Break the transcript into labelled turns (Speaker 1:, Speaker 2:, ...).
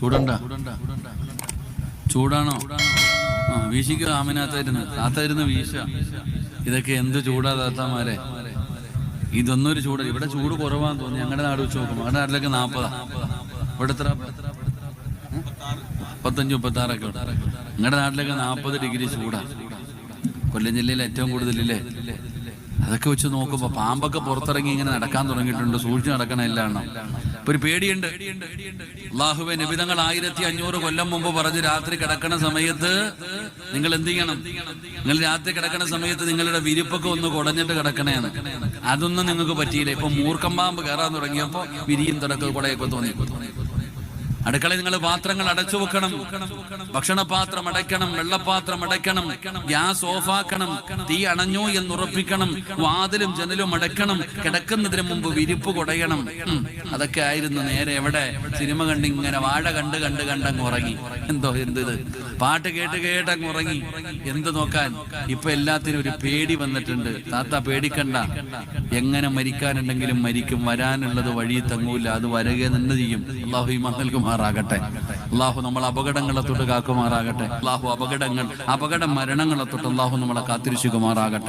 Speaker 1: ചൂടുണ്ടോ? ചൂടാണോ? വീശിക്ക് താത്തായിരുന്നു വീശ. ഇതൊക്കെ എന്ത് ചൂടാ താത്താമാരെ. ഇതൊന്നും ഒരു ചൂട്. ഇവിടെ ചൂട് കുറവാന്ന് തോന്നി. ഞങ്ങളുടെ നാട് വെച്ച് നോക്കും. അവരുടെ നാട്ടിലൊക്കെ 40. ഇവിടെ എത്ര? 35, 36 ഉണ്ട്. നിങ്ങളുടെ നാട്ടിലൊക്കെ 40 ഡിഗ്രി ചൂടാ. കൊല്ലം ജില്ലയിൽ ഏറ്റവും കൂടുതലില്ലേ? അതൊക്കെ വെച്ച് നോക്കുമ്പോ പാമ്പൊക്കെ പുറത്തിറങ്ങി ഇങ്ങനെ നടക്കാൻ തുടങ്ങിയിട്ടുണ്ട്. സൂക്ഷിച്ച് നടക്കണ എല്ലാം. ഇപ്പൊ ഒരു പേടിയുണ്ട്. അല്ലാഹുവേ, നബിതങ്ങൾ 1500 കൊല്ലം മുമ്പ് പറഞ്ഞ് രാത്രി കിടക്കണ സമയത്ത് നിങ്ങൾ എന്ത് ചെയ്യണം? നിങ്ങൾ രാത്രി കിടക്കണ സമയത്ത് നിങ്ങളുടെ വിരിപ്പൊക്കെ ഒന്ന് കുടഞ്ഞിട്ട് കിടക്കണേന്ന്. അതൊന്നും നിങ്ങൾക്ക് പറ്റിയില്ല. ഇപ്പൊ മൂർക്കം പാമ്പ് കയറാൻ തുടങ്ങിയപ്പോ വിരിയും തുടക്കം കുടയൊക്കെ തോന്നി. അടുക്കളയിൽ നിങ്ങൾ പാത്രങ്ങൾ അടച്ചു വെക്കണം. ഭക്ഷണപാത്രം അടയ്ക്കണം, വെള്ളപ്പാത്രം അടയ്ക്കണം, ഗ്യാസ് ഓഫാക്കണം, തീ അണഞ്ഞു എന്ന് ഉറപ്പിക്കണം, വാതിലും ജനലും അടയ്ക്കണം, കിടക്കുന്നതിന് മുമ്പ് വിരിപ്പ് കുടയണം. അതൊക്കെ ആയിരുന്നു. നേരെ എവിടെ? സിനിമ കണ്ടിങ്ങനെ വാഴ കണ്ടങ്ങ് ഉറങ്ങി. എന്ത് പാട്ട് കേട്ടങ്ങ് ഉറങ്ങി. എന്ത് നോക്കാൻ? ഇപ്പൊ എല്ലാത്തിനും ഒരു പേടി വന്നിട്ടുണ്ട്. താത്ത പേടിക്കണ്ട. എങ്ങനെ മരിക്കാനുണ്ടെങ്കിലും മരിക്കും. വരാനുള്ളത് വഴി തങ്ങൂല. അത് വരകെ നിന്ന് ചെയ്യും. അല്ലാഹു ഈമാൻ നൽകുമാറാകട്ടെ. അല്ലാഹു നമ്മൾ അപകടങ്ങളെ തൊട്ട് കാക്കുമാറാകട്ടെ. അല്ലാഹു അപകട മരണങ്ങളെ തൊട്ട് അല്ലാഹു നമ്മളെ കാത്തിരക്ഷിക്കുമാറാകട്ടെ.